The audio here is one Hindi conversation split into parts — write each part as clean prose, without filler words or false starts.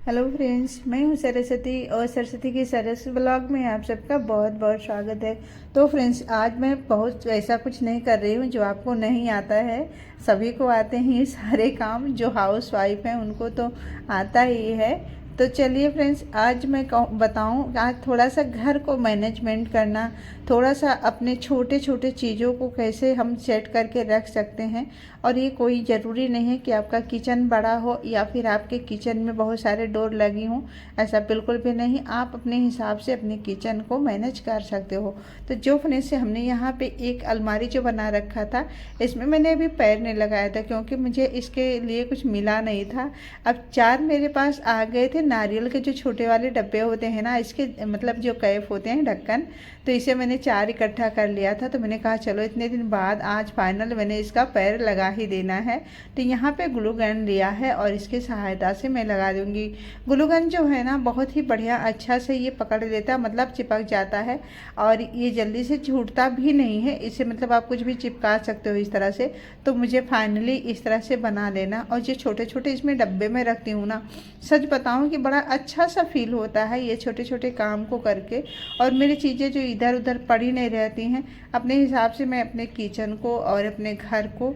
हेलो फ्रेंड्स, मैं हूं सरस्वती और सरस्वती की सरस ब्लॉग में आप सबका बहुत बहुत स्वागत है। तो फ्रेंड्स, आज मैं बहुत ऐसा कुछ नहीं कर रही हूं जो आपको नहीं आता है। सभी को आते हैं ये सारे काम, जो हाउस वाइफ हैं उनको तो आता ही है। तो चलिए फ्रेंड्स, आज मैं बताऊं आज थोड़ा सा घर को मैनेजमेंट करना, थोड़ा सा अपने छोटे छोटे चीज़ों को कैसे हम सेट करके रख सकते हैं। और ये कोई ज़रूरी नहीं है कि आपका किचन बड़ा हो या फिर आपके किचन में बहुत सारे डोर लगी हों, ऐसा बिल्कुल भी नहीं। आप अपने हिसाब से अपने किचन को मैनेज कर सकते हो। तो जो फ्रेंड्स, हमने यहाँ पे एक अलमारी जो बना रखा था, इसमें मैंने अभी पैर नहीं लगाया था क्योंकि मुझे इसके लिए कुछ मिला नहीं था। अब 4 मेरे पास आ गए थे नारियल के जो छोटे वाले डब्बे होते हैं ना, इसके मतलब जो कैप होते हैं, ढक्कन। तो इसे मैंने 4 इकट्ठा कर लिया था। तो मैंने कहा चलो इतने दिन बाद आज फाइनल मैंने इसका पैर लगा ही देना है। तो यहाँ पे ग्लू गन लिया है और इसकी सहायता से मैं लगा दूँगी। ग्लू गन जो है ना, बहुत ही बढ़िया अच्छा से ये पकड़ लेता, मतलब चिपक जाता है और ये जल्दी से छूटता भी नहीं है। इसे मतलब आप कुछ भी चिपका सकते हो इस तरह से। तो मुझे फाइनली इस तरह से बना लेना। और जो छोटे छोटे इसमें डब्बे में रखती हूँ ना, सच बताऊँ कि बड़ा अच्छा सा फील होता है ये छोटे छोटे काम को करके। और मेरी चीज़ें जो इधर उधर पड़ी नहीं रहती हैं, अपने हिसाब से मैं अपने किचन को और अपने घर को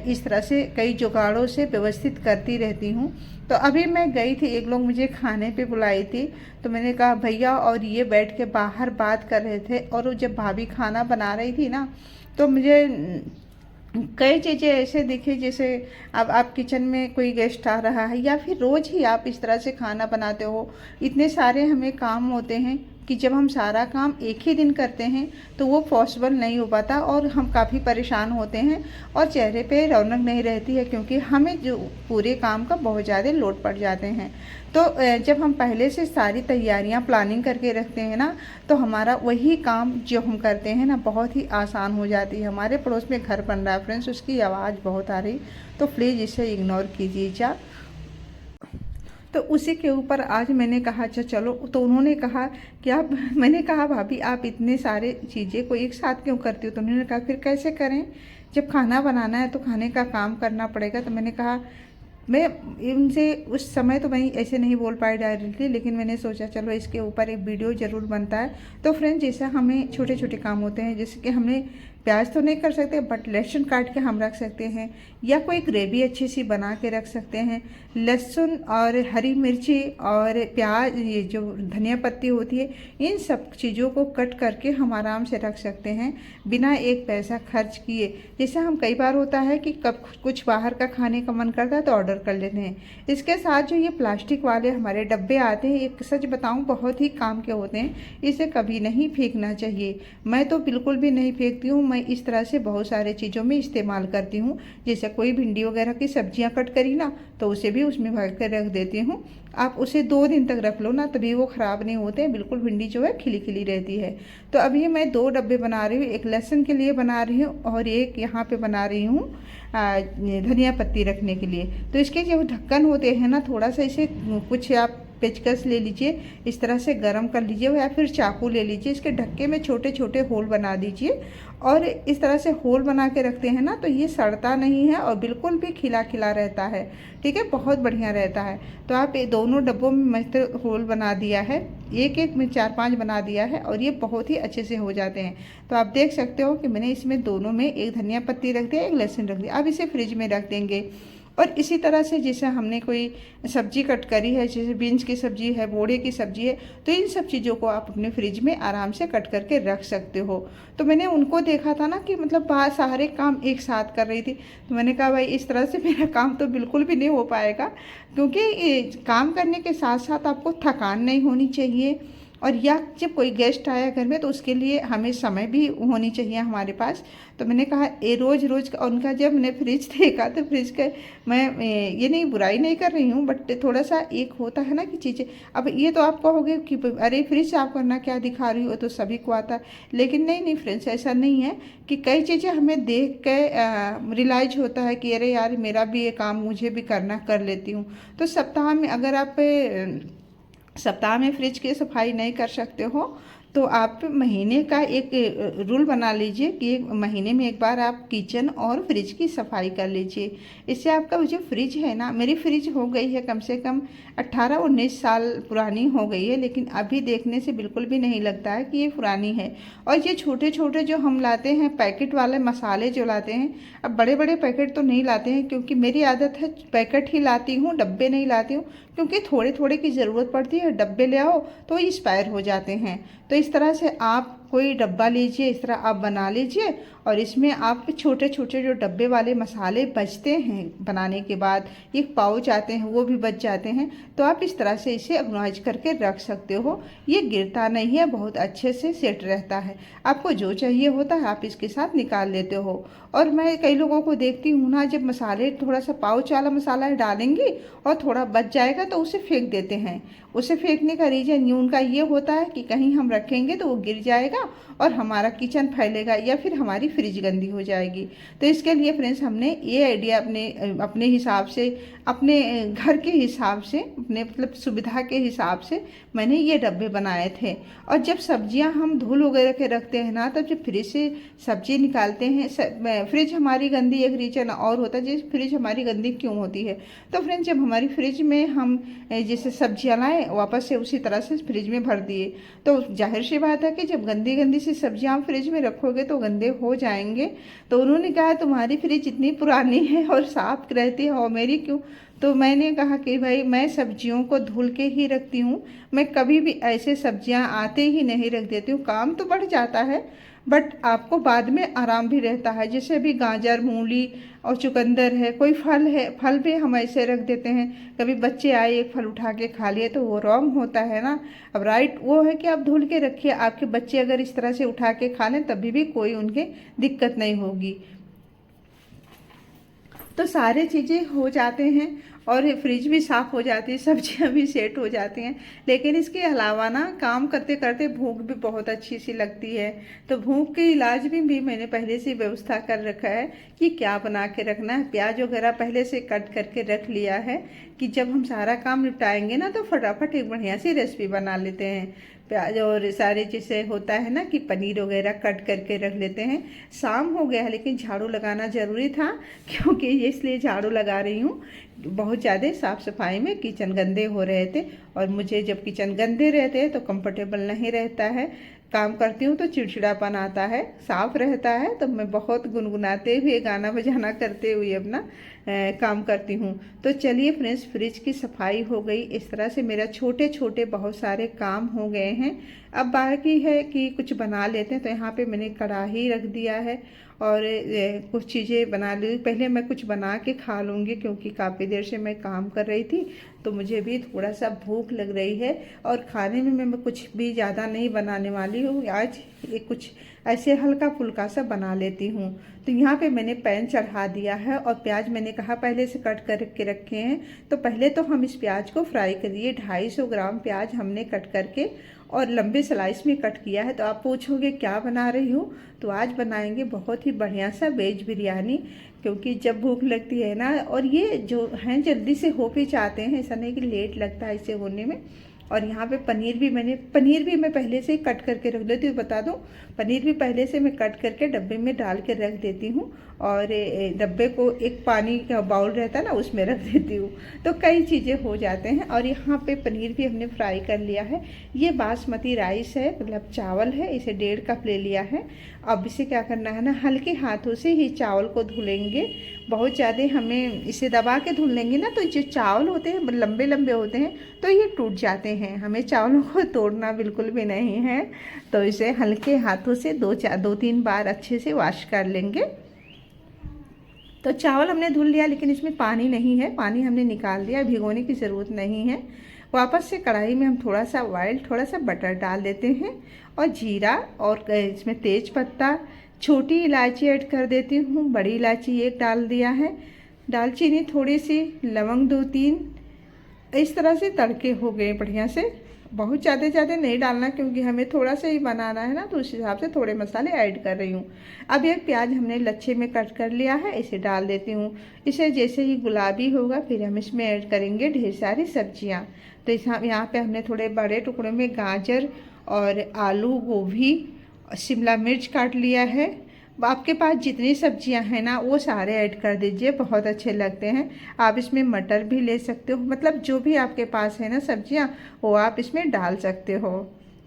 इस तरह से कई जुगाड़ों से व्यवस्थित करती रहती हूँ। तो अभी मैं गई थी, एक लोग मुझे खाने पे बुलाई थी। तो मैंने कहा भैया, और ये बैठ के बाहर बात कर रहे थे। और वो जब भाभी खाना बना रही थी ना, तो मुझे कई चीज़ें ऐसे दिखे जैसे अब आप किचन में कोई गेस्ट आ रहा है या फिर रोज़ ही आप इस तरह से खाना बनाते हो। इतने सारे हमें काम होते हैं कि जब हम सारा काम एक ही दिन करते हैं तो वो पॉसिबल नहीं हो पाता और हम काफ़ी परेशान होते हैं और चेहरे पे रौनक नहीं रहती है, क्योंकि हमें जो पूरे काम का बहुत ज़्यादा लोड पड़ जाते हैं। तो जब हम पहले से सारी तैयारियां प्लानिंग करके रखते हैं ना, तो हमारा वही काम जो हम करते हैं ना, बहुत ही आसान हो जाती है। हमारे पड़ोस में घर बन रहा है फ्रेंड्स, उसकी आवाज़ बहुत आ रही, तो प्लीज़ इसे इग्नोर कीजिए जा। तो उसी के ऊपर आज मैंने कहा अच्छा चलो। तो उन्होंने कहा कि आप मैंने कहा भाभी, आप इतने सारे चीज़ें को एक साथ क्यों करती हो? तो उन्होंने कहा फिर कैसे करें, जब खाना बनाना है तो खाने का काम करना पड़ेगा। तो मैंने कहा, मैं इनसे उस समय तो मैं ऐसे नहीं बोल पाई डायरेक्टली, लेकिन मैंने सोचा चलो इसके ऊपर एक वीडियो ज़रूर बनता है। तो फ्रेंड्स, जैसा हमें छोटे छोटे काम होते हैं, जैसे कि हमें प्याज तो नहीं कर सकते बट लहसुन काट के हम रख सकते हैं, या कोई ग्रेवी अच्छी सी बना के रख सकते हैं। लहसुन और हरी मिर्ची और प्याज, ये जो धनिया पत्ती होती है, इन सब चीज़ों को कट करके हम आराम से रख सकते हैं बिना एक पैसा खर्च किए। जैसे हम कई बार होता है कि कब कुछ बाहर का खाने का मन करता है तो ऑर्डर कर लेते हैं। इसके साथ जो ये प्लास्टिक वाले हमारे डब्बे आते हैं, एक सच बताऊं बहुत ही काम के होते हैं, इसे कभी नहीं फेंकना चाहिए। मैं तो बिल्कुल भी नहीं फेंकती हूँ, मैं इस तरह से बहुत सारे चीज़ों में इस्तेमाल करती हूँ। जैसे कोई भिंडी वगैरह की सब्जियाँ कट करी ना, तो उसे भी उसमें भर कर रख देती हूँ। आप उसे 2 दिन तक रख लो ना, तभी वो ख़राब नहीं होते हैं, बिल्कुल भिंडी जो है खिली खिली रहती है। तो अभी मैं 2 डब्बे बना रही हूँ, एक लहसुन के लिए बना रही हूँ और एक यहाँ पे बना रही हूँ धनिया पत्ती रखने के लिए। तो इसके जो ढक्कन होते हैं ना, थोड़ा सा इसे कुछ आप पेचकस ले लीजिए, इस तरह से गरम कर लीजिए, या फिर चाकू ले लीजिए, इसके ढक्के में छोटे छोटे होल बना दीजिए। और इस तरह से होल बना के रखते हैं ना, तो ये सड़ता नहीं है और बिल्कुल भी खिला खिला रहता है। ठीक है, बहुत बढ़िया रहता है। तो आप ये दोनों डब्बों में मस्त होल बना दिया है, एक एक में 4-5 बना दिया है और ये बहुत ही अच्छे से हो जाते हैं। तो आप देख सकते हो कि मैंने इसमें दोनों में एक धनिया पत्ती रख दिया, एक लहसुन रख दिया। अब इसे फ्रिज में रख देंगे। और इसी तरह से जैसे हमने कोई सब्जी कट करी है, जैसे बीन्स की सब्जी है, बोड़े की सब्जी है, तो इन सब चीज़ों को आप अपने फ्रिज में आराम से कट करके रख सकते हो। तो मैंने उनको देखा था ना कि मतलब बाहर सारे काम एक साथ कर रही थी, तो मैंने कहा भाई इस तरह से मेरा काम तो बिल्कुल भी नहीं हो पाएगा, क्योंकि काम करने के साथ साथ आपको थकान नहीं होनी चाहिए। और या जब कोई गेस्ट आया घर में तो उसके लिए हमें समय भी होनी चाहिए हमारे पास। तो मैंने कहा ये रोज़ रोज़ का उनका, जब मैंने फ्रिज देखा तो फ्रिज का, मैं ये नहीं बुराई नहीं कर रही हूँ, बट थोड़ा सा एक होता है ना कि चीज़ें, अब ये तो आप कहोगे कि अरे फ्रिज साफ करना क्या दिखा रही हो, तो सभी को आता है। लेकिन नहीं नहीं फ्रेंड्स, ऐसा नहीं है कि कई चीज़ें हमें देख के रियलाइज होता है कि अरे यार मेरा भी ये काम मुझे भी करना, कर लेती हूँ। तो सप्ताह में अगर आप सप्ताह में फ्रिज की सफाई नहीं कर सकते हो, तो आप महीने का एक रूल बना लीजिए कि एक महीने में एक बार आप किचन और फ्रिज की सफाई कर लीजिए। इससे आपका जो फ्रिज है ना, मेरी फ्रिज हो गई है कम से कम 18-19 साल पुरानी हो गई है, लेकिन अभी देखने से बिल्कुल भी नहीं लगता है कि ये पुरानी है। और ये छोटे छोटे जो हम लाते हैं पैकेट वाले मसाले जो लाते हैं, अब बड़े बड़े पैकेट तो नहीं लाते हैं, क्योंकि मेरी आदत है पैकेट ही लाती हूँ, डब्बे नहीं लाती हूँ, क्योंकि थोड़े थोड़े की ज़रूरत पड़ती है। डब्बे ले आओ तो एक्सपायर हो जाते हैं। तो इस तरह से आप कोई डब्बा लीजिए, इस तरह आप बना लीजिए, और इसमें आप छोटे छोटे जो डब्बे वाले मसाले बचते हैं बनाने के बाद, एक पाउच आते हैं वो भी बच जाते हैं, तो आप इस तरह से इसे ऑर्गेनाइज करके रख सकते हो। ये गिरता नहीं है, बहुत अच्छे से सेट रहता है। आपको जो चाहिए होता है आप इसके साथ निकाल लेते हो। और मैं कई लोगों को देखती हूँ ना, जब मसाले थोड़ा सा पाउच वाला मसाला डालेंगी और थोड़ा बच जाएगा तो उसे फेंक देते हैं। उसे फेंकने का रीज़न उनका ये होता है कि कहीं हम रखेंगे तो वो गिर जाएगा और हमारा किचन फैलेगा या फिर हमारी फ्रिज गंदी हो जाएगी। तो इसके लिए फ्रेंड्स हमने ये आइडिया अपने हिसाब से, अपने घर के हिसाब से, अपने मतलब सुविधा के हिसाब से मैंने ये डब्बे बनाए थे। और जब सब्जियां हम धुल वगैरह के रखते हैं ना, तब जब फ्रिज से सब्जी निकालते हैं, फ्रिज हमारी गंदी एक रीज़न और होता है जैसे फ्रिज हमारी गंदी क्यों होती है। तो फ्रेंड्स जब हमारी फ्रिज में हम जैसे सब्जियां लाएँ वापस से उसी तरह से फ्रिज में भर दिए, तो जाहिर सी बात है कि जब गंदी गंदी सी सब्जियां आप फ्रिज में रखोगे तो गंदे हो जाएंगे। तो उन्होंने कहा तुम्हारी फ्रिज इतनी पुरानी है और साफ रहती है और मेरी क्यों। तो मैंने कहा कि भाई मैं सब्जियों को धुल के ही रखती हूँ, मैं कभी भी ऐसे सब्जियां आते ही नहीं रख देती हूँ। काम तो बढ़ जाता है बट आपको बाद में आराम भी रहता है। जैसे अभी गाजर, मूली और चुकंदर है, कोई फल है, फल भी हम ऐसे रख देते हैं, कभी बच्चे आए एक फल उठा के खा लिए तो वो रॉन्ग होता है ना। अब राइट वो है कि आप धुल के रखिए, आपके बच्चे अगर इस तरह से उठा के खा लें तभी भी कोई उनके दिक्कत नहीं होगी। तो सारे चीज़ें हो जाते हैं और फ्रिज भी साफ़ हो जाती है, सब्जियां भी सेट हो जाती हैं। लेकिन इसके अलावा ना काम करते करते भूख भी बहुत अच्छी सी लगती है। तो भूख के इलाज भी मैंने पहले से व्यवस्था कर रखा है कि क्या बना के रखना है। प्याज वगैरह पहले से कट करके रख लिया है कि जब हम सारा काम निपटाएंगे ना तो फटाफट एक बढ़िया सी रेसिपी बना लेते हैं। प्याज और सारे जैसे होता है ना कि पनीर वगैरह कट करके रख लेते हैं। शाम हो गया है लेकिन झाड़ू लगाना ज़रूरी था, क्योंकि इसलिए झाड़ू लगा रही हूँ। बहुत ज़्यादा साफ़ सफाई में किचन गंदे हो रहे थे और मुझे जब किचन गंदे रहते हैं तो कंफर्टेबल नहीं रहता है। काम करती हूँ तो चिड़चिड़ापन आता है। साफ़ रहता है तो मैं बहुत गुनगुनाते हुए, गाना बजाना करते हुए अपना काम करती हूँ। तो चलिए फ्रेंड्स, फ्रिज की सफाई हो गई। इस तरह से मेरा छोटे छोटे बहुत सारे काम हो गए हैं। अब बाकी है कि कुछ बना लेते हैं। तो यहाँ पे मैंने कढ़ाई रख दिया है और कुछ चीज़ें बना ली। पहले मैं कुछ बना के खा लूँगी क्योंकि काफ़ी देर से मैं काम कर रही थी, तो मुझे भी थोड़ा सा भूख लग रही है। और खाने में मैं कुछ भी ज़्यादा नहीं बनाने वाली हूँ आज, ये कुछ ऐसे हल्का फुल्का सा बना लेती हूँ। तो यहाँ पे मैंने पैन चढ़ा दिया है और प्याज मैंने कहा पहले से कट करके रखे हैं। तो पहले तो हम इस प्याज को फ्राई करिए। 250 ग्राम प्याज हमने कट करके और लंबे स्लाइस में कट किया है। तो आप पूछोगे क्या बना रही हूँ, तो आज बनाएंगे बहुत ही बढ़िया सा वेज बिरयानी। क्योंकि जब भूख लगती है ना, और ये जो हैं जल्दी से हो भी जाते हैं, ऐसा नहीं कि लेट लगता है इसे होने में। और यहाँ पे पनीर भी मैं पहले से ही कट करके रख देती हूँ। बता दूँ, पनीर भी पहले से मैं कट करके डब्बे में डाल के रख देती हूँ और डब्बे को एक पानी का बाउल रहता है ना उसमें रख देती हूँ। तो कई चीज़ें हो जाते हैं। और यहाँ पे पनीर भी हमने फ्राई कर लिया है। ये बासमती राइस है, मतलब चावल है, इसे 1.5 कप ले लिया है। अब इसे क्या करना है ना, हल्के हाथों से ही चावल को धुलेंगे। बहुत ज़्यादा हमें इसे दबा के धुल लेंगे ना तो जो चावल होते हैं लंबे लंबे होते हैं तो ये टूट जाते हैं। हमें चावलों को तोड़ना बिल्कुल भी नहीं है। तो इसे हल्के हाथों से 2-3 बार अच्छे से वॉश कर लेंगे। तो चावल हमने धुल लिया लेकिन इसमें पानी नहीं है, पानी हमने निकाल दिया, भिगोने की ज़रूरत नहीं है। वापस से कढ़ाई में हम थोड़ा सा ऑयल, थोड़ा सा बटर डाल देते हैं और जीरा और इसमें तेज पत्ता, छोटी इलायची ऐड कर देती हूँ, बड़ी इलायची एक डाल दिया है, दालचीनी थोड़ी सी, लवंग 2-3। इस तरह से तड़के हो गए बढ़िया से। बहुत ज़्यादा नहीं डालना क्योंकि हमें थोड़ा सा ही बनाना है ना, तो उस हिसाब से थोड़े मसाले ऐड कर रही हूँ। अब एक प्याज हमने लच्छे में कट कर लिया है, इसे डाल देती हूँ। इसे जैसे ही गुलाबी होगा फिर हम इसमें ऐड करेंगे ढेर सारी सब्जियाँ। तो यहाँ पे हमने थोड़े बड़े टुकड़ों में गाजर और आलू, गोभी, शिमला मिर्च काट लिया है। आपके पास जितनी सब्जियां हैं ना वो सारे ऐड कर दीजिए, बहुत अच्छे लगते हैं। आप इसमें मटर भी ले सकते हो, मतलब जो भी आपके पास है ना सब्जियां वो आप इसमें डाल सकते हो।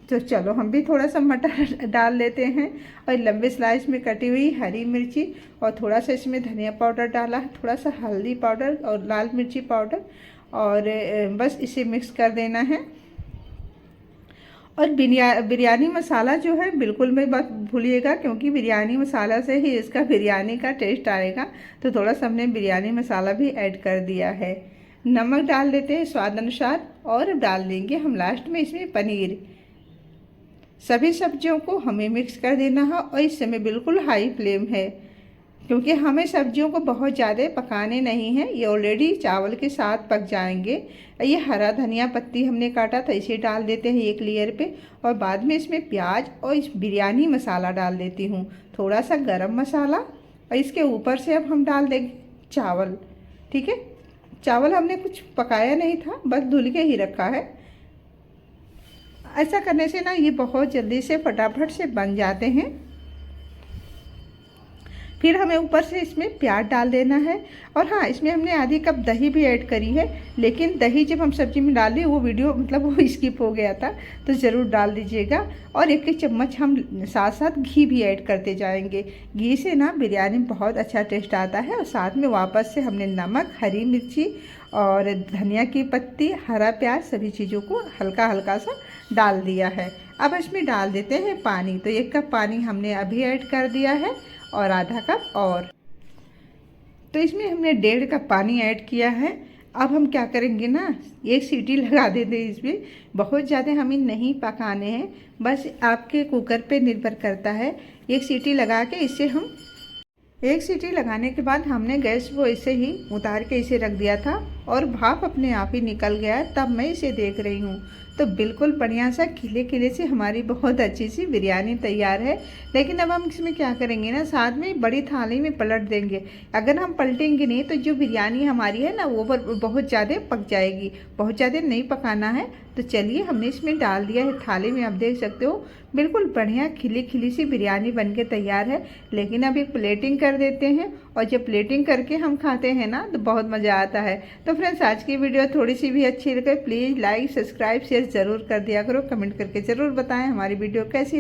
तो चलो हम भी थोड़ा सा मटर डाल लेते हैं। और लंबे स्लाइस में कटी हुई हरी मिर्ची और थोड़ा सा इसमें धनिया पाउडर डाला है, थोड़ा सा हल्दी पाउडर और लाल मिर्ची पाउडर, और बस इसे मिक्स कर देना है। और बिरयानी मसाला जो है बिल्कुल मत भूलिएगा, क्योंकि बिरयानी मसाला से ही इसका बिरयानी का टेस्ट आएगा। तो थोड़ा सा हमने बिरयानी मसाला भी ऐड कर दिया है। नमक डाल देते हैं स्वाद अनुसार, और डाल देंगे हम लास्ट में इसमें पनीर। सभी सब्जियों को हमें मिक्स कर देना है, और इस समय बिल्कुल हाई फ्लेम है, क्योंकि हमें सब्जियों को बहुत ज़्यादा पकाने नहीं है, ये ऑलरेडी चावल के साथ पक जाएंगे। ये हरा धनिया पत्ती हमने काटा था, इसे डाल देते हैं एक लेयर पे, और बाद में इसमें प्याज और इस बिरयानी मसाला डाल देती हूँ, थोड़ा सा गरम मसाला, और इसके ऊपर से अब हम डाल देंगे चावल। ठीक है, चावल हमने कुछ पकाया नहीं था, बस धुल के ही रखा है। ऐसा करने से ना ये बहुत जल्दी से फटाफट से बन जाते हैं। फिर हमें ऊपर से इसमें प्याज डाल देना है। और हाँ, इसमें हमने आधी कप दही भी ऐड करी है, लेकिन दही जब हम सब्जी में डाली वो वीडियो मतलब वो स्किप हो गया था, तो ज़रूर डाल दीजिएगा। और 1 चम्मच हम साथ साथ घी भी ऐड करते जाएंगे। घी से ना बिरयानी में बहुत अच्छा टेस्ट आता है। और साथ में वापस से हमने नमक, हरी मिर्ची और धनिया की पत्ती, हरा प्याज, सभी चीज़ों को हल्का हल्का सा डाल दिया है। अब इसमें डाल देते हैं पानी। तो 1 कप पानी हमने अभी ऐड कर दिया है, और आधा कप और। तो इसमें हमने 1.5 कप पानी ऐड किया है। अब हम क्या करेंगे ना, 1 सीटी लगा देते हैं इसमें। बहुत ज़्यादा हमें नहीं पकाने हैं, बस आपके कुकर पे निर्भर करता है। 1 सीटी लगा के इसे हम 1 सीटी लगाने के बाद हमने गैस को ऐसे ही उतार के इसे रख दिया था, और भाप अपने आप ही निकल गया है। तब मैं इसे देख रही हूँ, तो बिल्कुल बढ़िया सा खिले खिले से हमारी बहुत अच्छी सी बिरयानी तैयार है। लेकिन अब हम इसमें क्या करेंगे ना, साथ में बड़ी थाली में पलट देंगे। अगर हम पलटेंगे नहीं तो जो बिरयानी हमारी है ना वो बहुत ज़्यादा पक जाएगी। बहुत ज़्यादा नहीं पकाना है। तो चलिए हमने इसमें डाल दिया है थाली में, आप देख सकते हो बिल्कुल बढ़िया खिली खिली सी बिरयानी बनके तैयार है। लेकिन अब एक प्लेटिंग कर देते हैं, और जब प्लेटिंग करके हम खाते हैं ना तो बहुत मज़ा आता है। तो फ्रेंड्स, आज की वीडियो थोड़ी सी भी अच्छी लगे प्लीज़ लाइक, सब्सक्राइब, शेयर ज़रूर कर दिया करो। कमेंट करके ज़रूर बताएं हमारी वीडियो कैसी